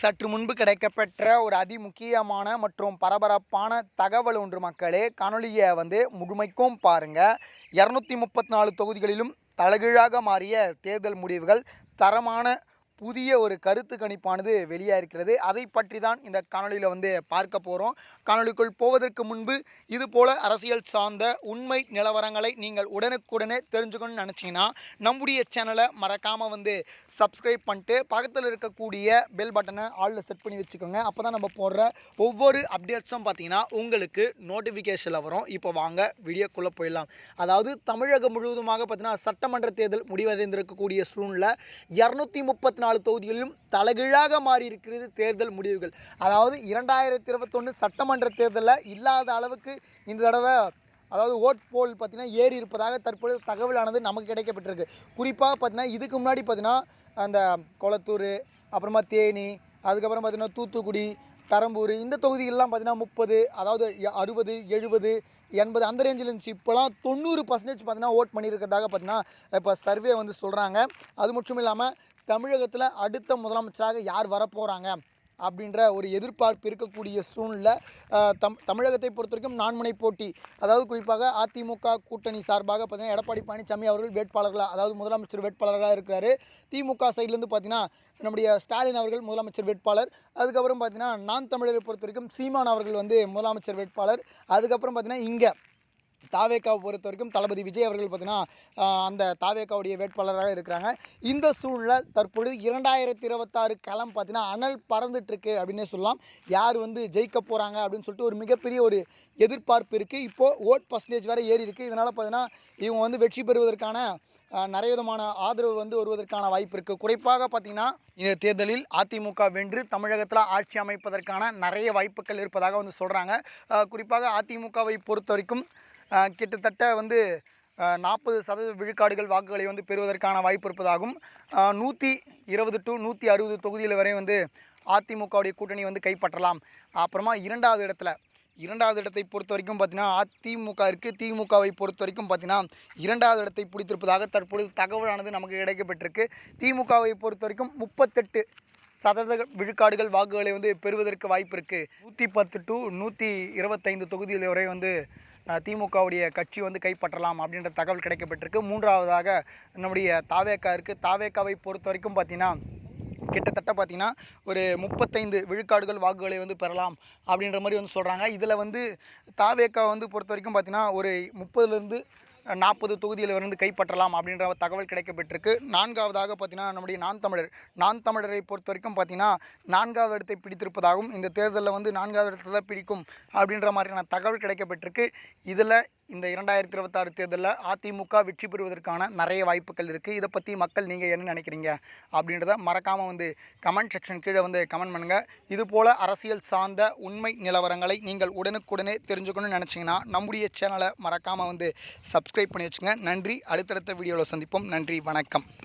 சற்று முன்பு கிடைக்கப்பெற்ற ஒரு அதிமுக்கியமான மற்றும் பரபரப்பான தகவல் ஒன்று மக்களே. காணொலியை முழுமைக்கும் பாருங்க. 234 தொகுதிகளிலும் தலைகீழாக மாறிய தேர்தல் முடிவுகள், தரமான புதிய ஒரு கருத்து கணிப்பானது வெளியாயிருக்கிறது. அதை பற்றி தான் இந்த காணொலியில் பார்க்க போகிறோம். காணொலிக்குள் போவதற்கு முன்பு இது போல் அரசியல் சார்ந்த உண்மை நிலவரங்களை நீங்கள் உடனுக்குடனே தெரிஞ்சுக்கணும்னு நினச்சிங்கன்னா நம்முடைய சேனலை மறக்காமல் சப்ஸ்கிரைப் பண்ணிட்டு பக்கத்தில் இருக்கக்கூடிய பெல் பட்டனை ஆலில் செட் பண்ணி வச்சுக்கோங்க. அப்போ தான் நம்ம போடுற ஒவ்வொரு அப்டேட்ஸும் பார்த்தீங்கன்னா உங்களுக்கு நோட்டிஃபிகேஷனில் வரும். இப்போ வாங்க வீடியோக்குள்ளே போயிடலாம். அதாவது தமிழகம் முழுவதுமாக பார்த்தீங்கன்னா சட்டமன்ற தேர்தல் முடிவடைந்திருக்கக்கூடிய சூழ்நிலை 234 தொகுதிகளிலும் தலைகீழாக மாறி இருக்கிறது தேர்தல் முடிவுகள். அதாவது 2021 சட்டமன்ற தேர்தலில் இல்லாத அளவுக்கு இந்த தடவை அதாவது ஓட் போல் பார்த்திங்கன்னா ஏறி இருப்பதாக தற்பொழுது தகவலானது நமக்கு கிடைக்கப்பட்டிருக்கு. குறிப்பாக பார்த்திங்கன்னா இதுக்கு முன்னாடி பார்த்திங்கன்னா அந்த கொளத்தூர், அப்புறமா தேனி, அதுக்கப்புறம் பார்த்திங்கன்னா தூத்துக்குடி, பெரம்பூர் இந்த தொகுதிகளெலாம் பார்த்திங்கன்னா 30, அதாவது 60, 70, 80 அந்த ரேஞ்சில் இருந்துச்சு. இப்போலாம் 90% பார்த்திங்கன்னா ஓட் பண்ணியிருக்கிறதாக பார்த்திங்கன்னா இப்போ சர்வே சொல்கிறாங்க. அது மட்டும் இல்லாமல் தமிழகத்தில் அடுத்த முதலமைச்சராக யார் வரப்போகிறாங்க அப்படின்ற ஒரு எதிர்பார்ப்பு இருக்கக்கூடிய சூழ்நிலை. தமிழகத்தை பொறுத்த வரைக்கும் 4 முனை போட்டி, அதாவது குறிப்பாக அதிமுக கூட்டணி சார்பாக பார்த்திங்கன்னா எடப்பாடி பழனிசாமி அவர்கள் வேட்பாளர்களாக, அதாவது முதலமைச்சர் வேட்பாளராக இருக்கிறார். திமுக சைட்லேருந்து பார்த்திங்கன்னா நம்முடைய ஸ்டாலின் அவர்கள் முதலமைச்சர் வேட்பாளர். அதுக்கப்புறம் பார்த்திங்கன்னா நான் தமிழரை பொறுத்த வரைக்கும் சீமான் அவர்கள் முதலமைச்சர் வேட்பாளர். அதுக்கப்புறம் பார்த்திங்கன்னா இங்கே தாவேக்காவை பொறுத்த வரைக்கும் தளபதி விஜய் அவர்கள் பார்த்திங்கன்னா அந்த தாவேக்காவுடைய வேட்பாளராக இருக்கிறாங்க. இந்த சூழ்நிலை தற்பொழுது 2026 களம் பார்த்திங்கன்னா அனல் பறந்துட்டுருக்கு அப்படின்னே சொல்லலாம். யார் ஜெயிக்க போகிறாங்க அப்படின்னு சொல்லிட்டு ஒரு மிகப்பெரிய ஒரு எதிர்பார்ப்பு இருக்குது. இப்போது ஓட் பர்சன்டேஜ் வேறு ஏறி இருக்குது. இதனால் பார்த்திங்கன்னா இவங்க வெற்றி பெறுவதற்கான நிறைய விதமான ஆதரவு வருவதற்கான வாய்ப்பு இருக்குது. குறிப்பாக பார்த்திங்கன்னா இந்த தேர்தலில் அதிமுக வென்று தமிழகத்தில் ஆட்சி அமைப்பதற்கான நிறைய வாய்ப்புகள் இருப்பதாக சொல்கிறாங்க. குறிப்பாக அதிமுகவை பொறுத்த வரைக்கும் கிட்டத்தட்ட 40% விழுக்காடுகள் வாக்குகளை பெறுவதற்கான வாய்ப்பு இருப்பதாகவும் 120 to 160 தொகுதியில் வரை அதிமுகவுடைய கூட்டணி கைப்பற்றலாம். அப்புறமா இரண்டாவது இடத்தை பொறுத்த வரைக்கும் பார்த்திங்கன்னா அதிமுக இருக்குது. திமுகவை பொறுத்த வரைக்கும் பார்த்திங்கன்னா இரண்டாவது இடத்தை பிடித்திருப்பதாக தற்பொழுது தகவலானது நமக்கு கிடைக்கப்பட்டிருக்கு. திமுகவை பொறுத்த வரைக்கும் 38% விழுக்காடுகள் வாக்குகளை பெறுவதற்கு வாய்ப்பு இருக்குது. 110 to 125 தொகுதியில் வரை திமுகவுடைய கட்சி கைப்பற்றலாம் அப்படின்ற தகவல் கிடைக்கப்பட்டிருக்கு. மூன்றாவதாக நம்முடைய தாவேக்கா இருக்குது. தாவேக்காவை பொறுத்த வரைக்கும் பார்த்திங்கன்னா கிட்டத்தட்ட பார்த்திங்கன்னா ஒரு 35 விழுக்காடுகள் வாக்குகளை பெறலாம் அப்படின்ற மாதிரி சொல்கிறாங்க. இதில் தாவேக்கா பொறுத்த வரைக்கும் பார்த்திங்கன்னா ஒரு 30லேருந்து 40 தொகுதியில் கைப்பற்றலாம் அப்படின்ற தகவல் கிடைக்கப்பட்டிருக்கு. நான்காவதாக பார்த்திங்கன்னா நம்முடைய நான் தமிழரை பொறுத்த வரைக்கும் பார்த்திங்கன்னா 4வது இடத்தை பிடித்திருப்பதாகவும் இந்த தேர்தலில் 4வது இடத்தை தான் பிடிக்கும் அப்படின்ற மாதிரியான தகவல் கிடைக்கப்பட்டிருக்கு. இதில் இந்த 2026 தேர்தலில் அதிமுக வெற்றி பெறுவதற்கான நிறைய வாய்ப்புகள் இருக்குது. இதை பற்றி மக்கள் நீங்கள் என்ன நினைக்கிறீங்க அப்படின்றத மறக்காமல் கமெண்ட் செக்ஷன் கீழே கமெண்ட் பண்ணுங்கள். இதுபோல் அரசியல் சார்ந்த உண்மை நிலவரங்களை நீங்கள் உடனுக்குடனே தெரிஞ்சுக்கணும்னு நினச்சிங்கன்னா நம்முடைய சேனலை மறக்காமல் சப்ஸ்கிரைப் பண்ணி வச்சுங்க. நன்றி. அடுத்தடுத்த வீடியோவில் சந்திப்போம். நன்றி, வணக்கம்.